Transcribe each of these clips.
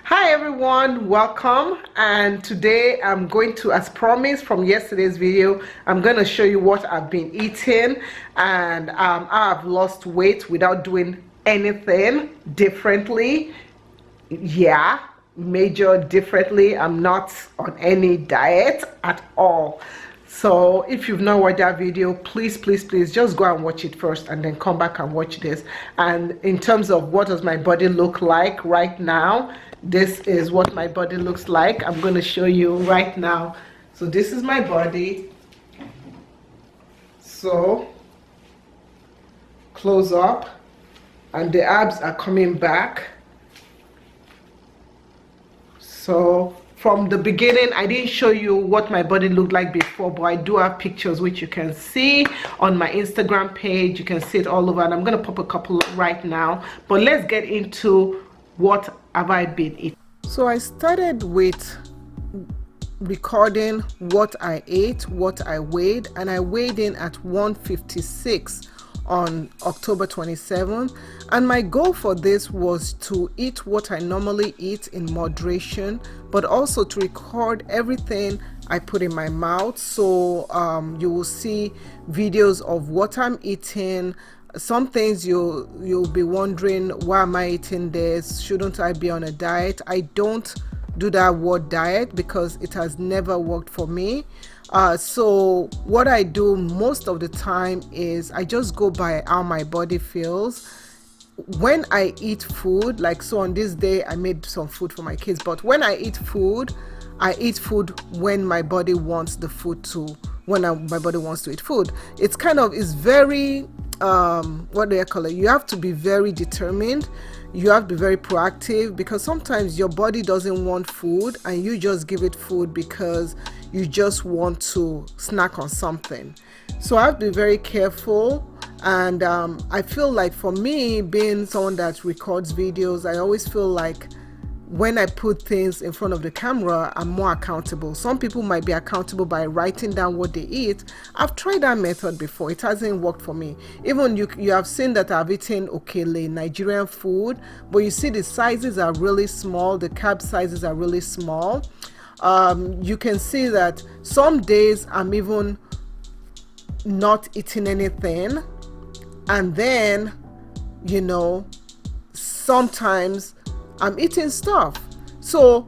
Hi everyone, welcome. And today I'm going to, as promised from yesterday's video, I'm going to show you what I've been eating and I've lost weight without doing anything differently. Yeah, major differently. I'm not on any diet at all. So if you've not watched that video, please just go and watch it first and then come back and watch this. And in terms of what does my body look like right now, this is what my body looks like. I'm going to show you right now. So this is my body. So close up, and the abs are coming back. So from the beginning, I didn't show you what my body looked like before, but I do have pictures which you can see on my Instagram page. You can see it all over, and I'm going to pop a couple right now. But let's get into what have I been eating. So I started with recording what I ate, what I weighed, and I weighed in at 156 on October 27th, and my goal for this was to eat what I normally eat in moderation, but also to record everything I put in my mouth. So you will see videos of what I'm eating. Some things you'll be wondering, why am I eating this? Shouldn't I be on a diet? I don't do that word diet because it has never worked for me. So what I do most of the time is I just go by how my body feels. When I eat food, like so on this day I made some food for my kids, but when I eat food when my body wants the food to, my body wants to eat food. It's very what do you call it? You have to be very determined. You have to be very proactive, because sometimes your body doesn't want food and you just give it food because you just want to snack on something. So I have to be very careful. And I feel like, for me, being someone that records videos, I always feel like when I put things in front of the camera, I'm more accountable. Some people might be accountable by writing down what they eat. I've tried that method before. It hasn't worked for me. Even you have seen that I've eaten okele, Nigerian food, but you see the sizes are really small. The carb sizes are really small. You can see that some days I'm even not eating anything, and then sometimes I'm eating stuff. So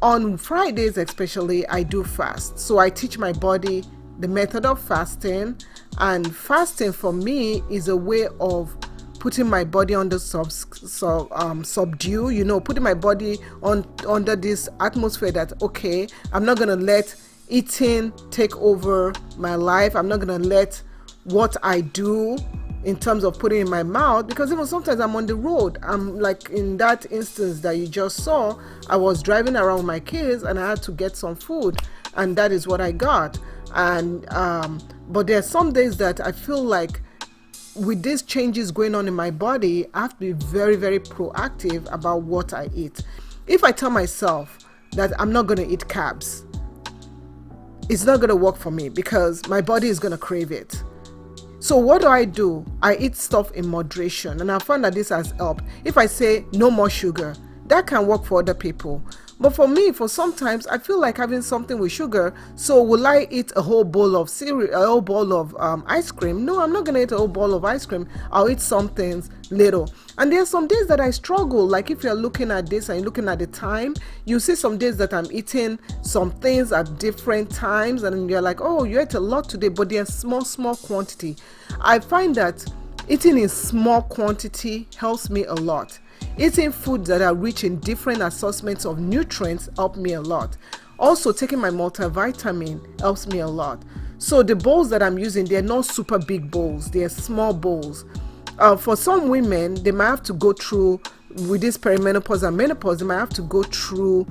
on Fridays especially, I do fast. So I teach my body the method of fasting, and fasting for me is a way of putting my body under subdue, putting my body under this atmosphere that, okay, I'm not gonna let eating take over my life. I'm not gonna let what I do in terms of putting in my mouth, because even sometimes I'm on the road. I'm like in that instance that you just saw, I was driving around with my kids and I had to get some food, and that is what I got. And but there are some days that I feel like, with these changes going on in my body, I have to be very, very proactive about what I eat. If I tell myself that I'm not going to eat carbs, it's not going to work for me, because my body is going to crave it. So what do? I eat stuff in moderation, and I found that this has helped. If I say no more sugar, that can work for other people. But for me, for sometimes, I feel like having something with sugar. So will I eat a whole bowl of cereal, a whole bowl of ice cream? No, I'm not going to eat a whole bowl of ice cream. I'll eat some things little. And there are some days that I struggle. Like if you're looking at this and you're looking at the time, you see some days that I'm eating some things at different times, and you're like, oh, you ate a lot today, but they're small quantity. I find that eating in small quantity helps me a lot. Eating foods that are rich in different assortments of nutrients help me a lot. Also, taking my multivitamin helps me a lot. So the bowls that I'm using, they're not super big bowls, they're small bowls. For some women, they might have to go through, with this perimenopause and menopause, they might have to go through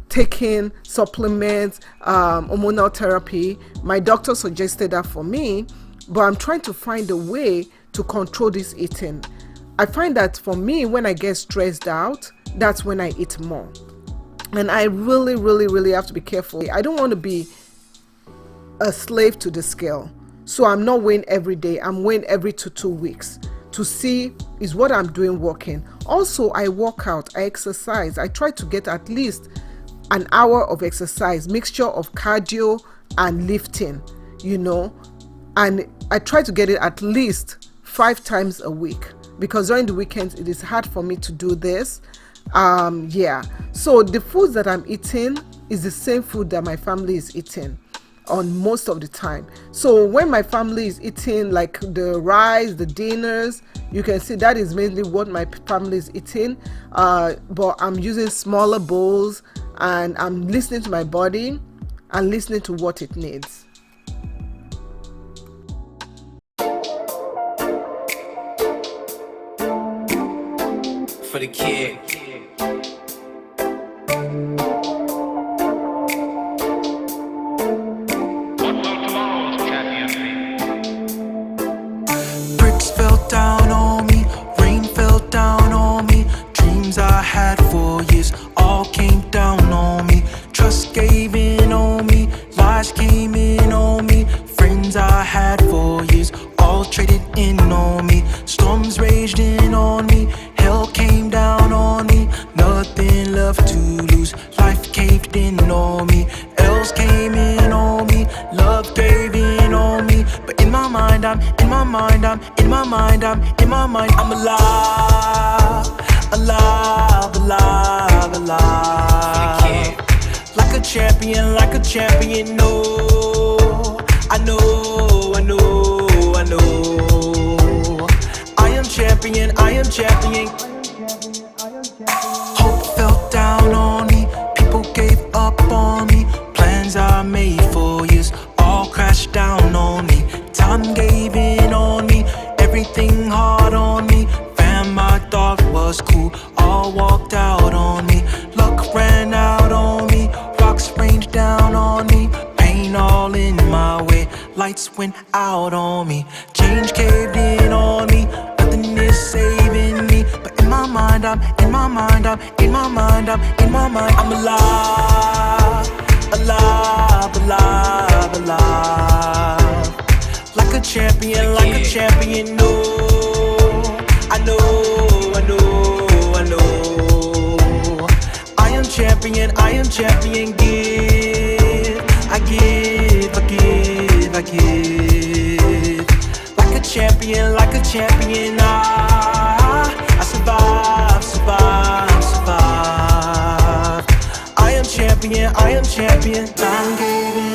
taking supplements, hormonal therapy. My doctor suggested that for me, but I'm trying to find a way to control this eating. I find that for me, when I get stressed out, that's when I eat more. And I really have to be careful. I don't want to be a slave to the scale. So I'm not weighing every day. I'm weighing every 2 weeks to see, is what I'm doing working. Also, I work out, I exercise. I try to get at least an hour of exercise, mixture of cardio and lifting, and I try to get it at least 5 times a week, because during the weekends it is hard for me to do this. So the foods that I'm eating is the same food that my family is eating on most of the time. So when my family is eating like the rice, the dinners, you can see that is mainly what my family is eating, but I'm using smaller bowls, and I'm listening to my body and listening to what it needs. For the kid. Bricks fell down on me, rain fell down on me. Dreams I had for years all came down on me. Trust gave in on me, lies came in on me. Friends I had for years all traded in on me. Storms raged in on me, hell came down on me. Nothing left to lose, life caved in on me. Else came in on me, love gave in on me. But in my mind, I'm alive, alive, alive, alive. Like a champion, no. I know. I am champion. Hope fell down on me, people gave up on me. Plans I made for years all crashed down on me. Time gave in on me, everything hard on me. Fam I thought was cool, all walked out on me. Luck ran out on me, rocks rained down on me. Pain all in my way, lights went out on me. Change caved in on me, nothing is saving me. But in my mind, I'm alive, alive, alive, alive. Like a champion, no. I know. I am champion, give. I give. Like a champion, I survive. I am champion, time gave in.